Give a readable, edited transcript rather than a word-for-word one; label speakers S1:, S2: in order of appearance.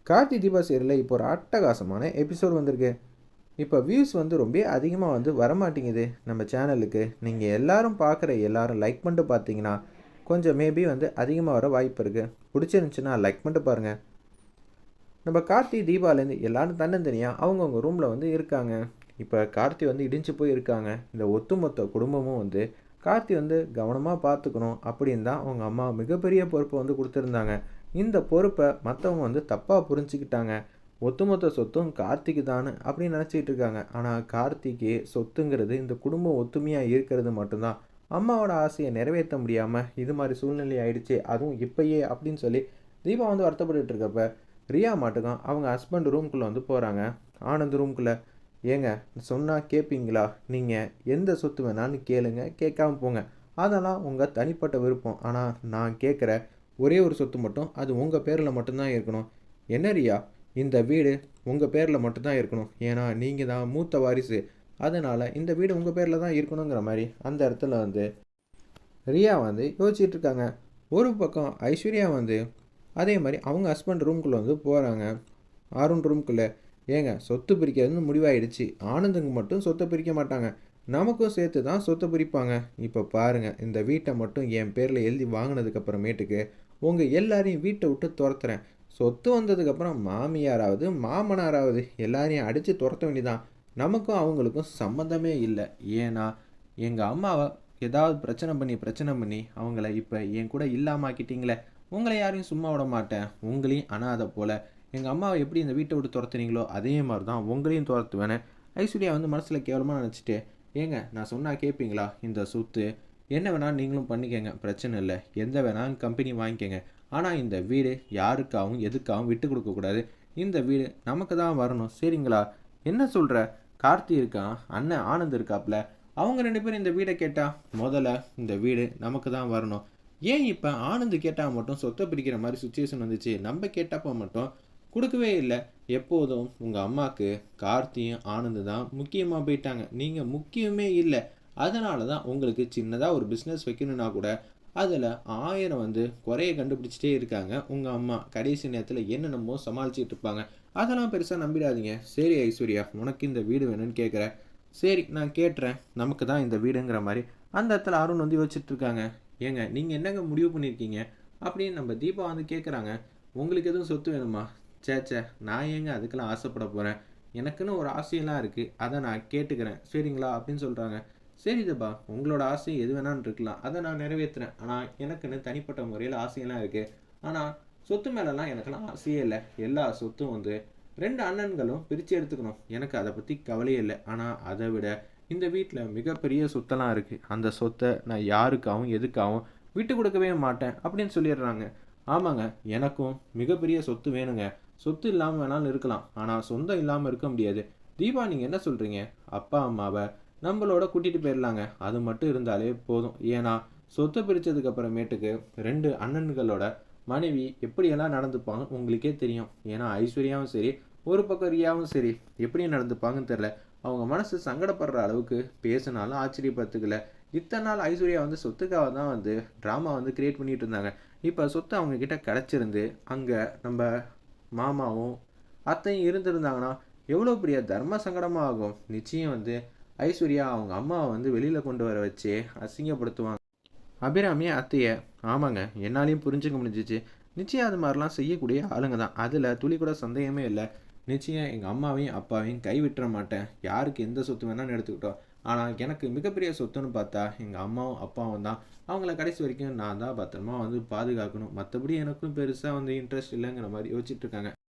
S1: கார்த்தி தீபா சீரியலில் இப்போ ஒரு அட்டகாசமான எபிசோட் வந்திருக்கு. இப்போ வியூஸ் ரொம்ப அதிகமாக வரமாட்டேங்குது நம்ம சேனலுக்கு. நீங்கள் எல்லாரும் பார்க்குற எல்லாரும் லைக் பண்ணிட்டு பார்த்தீங்கன்னா கொஞ்சம் மேபி அதிகமாக வர வாய்ப்பு இருக்குது. பிடிச்சிருந்துச்சுன்னா லைக் பண்ணிட்டு பாருங்கள். நம்ம கார்த்தி தீபாலேருந்து எல்லாரும் தன்னந்தனியாக அவங்கவுங்க ரூமில் இருக்காங்க. இப்போ கார்த்தி இடிஞ்சு போய் இருக்காங்க. இந்த ஒட்டுமொத்த குடும்பமும் கார்த்தி கவனமாக பார்த்துக்கணும் அப்படின்னு தான் அவங்க அம்மா மிகப்பெரிய பொறுப்பை கொடுத்துருந்தாங்க. இந்த பொறுப்பை மற்றவங்க தப்பாக புரிஞ்சுக்கிட்டாங்க. ஒட்டுமொத்த சொத்தும் கார்த்திக்கு தானு அப்படின்னு நினச்சிக்கிட்டு இருக்காங்க. ஆனால் கார்த்திக்கு சொத்துங்கிறது இந்த குடும்பம் ஒத்துமையாக இருக்கிறது மட்டும்தான். அம்மாவோட ஆசையை நிறைவேற்ற முடியாமல் இது மாதிரி சூழ்நிலை ஆயிடுச்சு, அதுவும் இப்பயே அப்படின்னு சொல்லி தீபா வருத்தப்பட்டு இருக்கப்ப ரியா மாட்டுக்கும் அவங்க ஹஸ்பண்ட் ரூம்குள்ளே போகிறாங்க. ஆனந்த் ரூம்குள்ளே, ஏங்க சொன்னால் கேட்பீங்களா? நீங்கள் எந்த சொத்து வேணாலும் கேளுங்க, கேட்காம போங்க, அதெல்லாம் உங்கள் தனிப்பட்ட விருப்பம். ஆனால் நான் கேட்குற ஒரே ஒரு சொத்து மட்டும் அது உங்கள் பேரில் மட்டும்தான் இருக்கணும். என்ன ரியா, இந்த வீடு உங்கள் பேரில் மட்டும்தான் இருக்கணும். ஏன்னா நீங்கள் தான் மூத்த வாரிசு, அதனால் இந்த வீடு உங்கள் பேரில் தான் இருக்கணுங்கிற மாதிரி அந்த இடத்துல ரியா யோசிச்சுட்டு இருக்காங்க. ஒரு பக்கம் ஐஸ்வர்யா அதே மாதிரி அவங்க ஹஸ்பண்ட் ரூம்குள்ளே போகிறாங்க. அருண் ரூம்குள்ளே, ஏங்க சொத்து பிரிக்கிறதுன்னு முடிவாயிடுச்சு. ஆனந்துங்க மட்டும் சொத்தை பிரிக்க மாட்டாங்க, நமக்கும் சேர்த்து தான் சொத்தை பிரிப்பாங்க. இப்போ பாருங்கள், இந்த வீட்டை மட்டும் என் பேரில் எழுதி வாங்கினதுக்கப்புறமேட்டுக்கு உங்கள் எல்லாரையும் வீட்டை விட்டு துரத்துறேன். சொத்து வந்ததுக்கப்புறம் மாமியாராவது மாமனாராவது எல்லாரையும் அடித்து துரத்த வேண்டியதான். நமக்கும் அவங்களுக்கும் சம்மந்தமே இல்லை. ஏன்னா எங்கள் அம்மாவை ஏதாவது பிரச்சனை பண்ணி அவங்கள இப்போ என் கூட இல்லாமாக்கிட்டீங்களே, உங்களை யாரையும் சும்மா விட மாட்டேன். உங்களையும் அனாதை போல் எங்கள் அம்மாவை எப்படி இந்த வீட்டை விட்டு துரத்துனீங்களோ அதே மாதிரி தான் உங்களையும் துரத்துவேன்னு ஐஸ்வர்யா மனசில் கேவலமாக நினச்சிட்டு, ஏங்க நான் சொன்னால் கேட்பீங்களா? இந்த சொத்து என்ன வேணாலும் நீங்களும் பண்ணிக்கங்க, பிரச்சனை இல்லை. எந்த வேணாலும் கம்பெனி வாங்கிக்கங்க. ஆனால் இந்த வீடு யாருக்காகவும் எதுக்காகவும் விட்டு கொடுக்கக்கூடாது. இந்த வீடு நமக்கு தான் வரணும், சரிங்களா? என்ன சொல்கிற? கார்த்தி இருக்கான், அண்ணன் ஆனந்த் இருக்காப்புல, அவங்க 2 பேரும் இந்த வீடை கேட்டால் முதல்ல இந்த வீடு நமக்கு தான் வரணும். ஏன் இப்போ ஆனந்த் கேட்டால் மட்டும் சொத்தை பிரிக்கிற மாதிரி சுச்சுவேஷன் வந்துச்சு, நம்ம கேட்டப்போ மட்டும் கொடுக்கவே இல்லை? எப்போதும் உங்கள் அம்மாவுக்கு கார்த்தியும் ஆனந்து தான் முக்கியமாக போயிட்டாங்க, நீங்கள் முக்கியமே இல்லை. அதனால தான் உங்களுக்கு சின்னதாக ஒரு பிஸ்னஸ் வைக்கணுன்னா கூட அதில் 1000 குறைய கண்டுபிடிச்சிட்டே இருக்காங்க உங்கள் அம்மா. கடைசி நேரத்தில் என்னென்னமோ சமாளிச்சுட்டு இருப்பாங்க. அதெல்லாம் பெருசாக நம்பிடாதீங்க. சரி ஐஸ்வர்யா, உனக்கு இந்த வீடு வேணும்னு கேட்குற, சரி நான் கேட்டுறேன், நமக்கு தான் இந்த வீடுங்கிற மாதிரி அந்த இடத்துல அருண் யோசிச்சுட்டு இருக்காங்க. ஏங்க நீங்கள் என்னங்க முடிவு பண்ணியிருக்கீங்க அப்படின்னு நம்ம தீபா கேட்குறாங்க. உங்களுக்கு எதுவும் சொத்து வேணுமா? சேச்சே, நான் ஏங்க அதுக்கெல்லாம் ஆசைப்பட போகிறேன். எனக்குன்னு ஒரு ஆசையெல்லாம் இருக்குது, அதை நான் கேட்டுக்கிறேன், சரிங்களா அப்படின்னு சொல்கிறாங்க. சரி தீபா, உங்களோட ஆசை எது வேணான்னு இருக்கலாம், அதை நான் நிறைவேற்றுறேன். ஆனால் எனக்குன்னு தனிப்பட்ட முறையில் ஆசையெல்லாம் இருக்குது. ஆனால் சொத்து மேலெல்லாம் எனக்கெல்லாம் ஆசையே இல்லை. எல்லா சொத்தும் 2 அண்ணன்களும் பிரித்து எடுத்துக்கணும், எனக்கு அதை பற்றி கவலையே இல்லை. ஆனால் அதை விட இந்த வீட்டில் மிகப்பெரிய சொத்தெல்லாம் இருக்குது. அந்த சொத்தை நான் யாருக்காகவும் எதுக்காகவும் விட்டு கொடுக்கவே மாட்டேன் அப்படின்னு சொல்லிடுறாங்க. ஆமாங்க, எனக்கும் மிகப்பெரிய சொத்து வேணுங்க. சொத்து இல்லாமல் வேணாலும் இருக்கலாம், ஆனால் சொந்தம் இல்லாமல் இருக்க முடியாது. தீபா, நீங்கள் என்ன சொல்கிறீங்க? அப்பா அம்மாவை நம்மளோட கூட்டிகிட்டு போயிடலாங்க, அது மட்டும் இருந்தாலே போதும். ஏன்னா சொத்தை பிரித்ததுக்கு அப்புறமேட்டுக்கு 2 அண்ணன்களோட மனைவி எப்படியெல்லாம் நடந்துப்பாங்க உங்களுக்கே தெரியும். ஏன்னா ஐஸ்வர்யாவும் சரி, ஒரு பக்கம் ரியாவும் சரி, எப்படி நடந்துப்பாங்கன்னு தெரில. அவங்க மனசு சங்கடப்படுற அளவுக்கு பேசினாலும் ஆச்சரியப்படுத்துக்கல. இத்தனை நாள் ஐஸ்வர்யா சொத்துக்காக தான் ட்ராமா கிரியேட் பண்ணிட்டு இருந்தாங்க. இப்போ சொத்து அவங்கக்கிட்ட கிடச்சிருந்து அங்கே நம்ம மாமாவும் அத்தையும் இருந்திருந்தாங்கன்னா எவ்வளோ பெரிய தர்ம சங்கடமாக ஆகும். நிச்சயம் ஐஸ்வர்யா அவங்க அம்மாவை வெளியில் கொண்டு வர வச்சு அசிங்கப்படுத்துவாங்க. அபிராமி அத்தையை, ஆமாங்க என்னாலையும் புரிஞ்சுக்க முடிஞ்சிச்சு. நிச்சயம் அது மாதிரிலாம் செய்யக்கூடிய ஆளுங்க தான், அதில் துளி கூட சந்தேகமே இல்லை. நிச்சயம் எங்கள் அம்மாவையும் அப்பாவையும் கைவிட்டுற மாட்டேன். யாருக்கு எந்த சொத்து வேணாலும் எடுத்துக்கிட்டோம். ஆனால் எனக்கு மிகப்பெரிய சொத்துன்னு பார்த்தா எங்கள் அம்மாவும் அப்பாவும் தான். அவங்கள கடைசி வரைக்கும் நான் தான் பத்திரமா பாதுகாக்கணும். மற்றபடி எனக்கும் பெருசாக இன்ட்ரெஸ்ட் இல்லைங்கிற மாதிரி யோசிச்சுட்டு இருக்காங்க.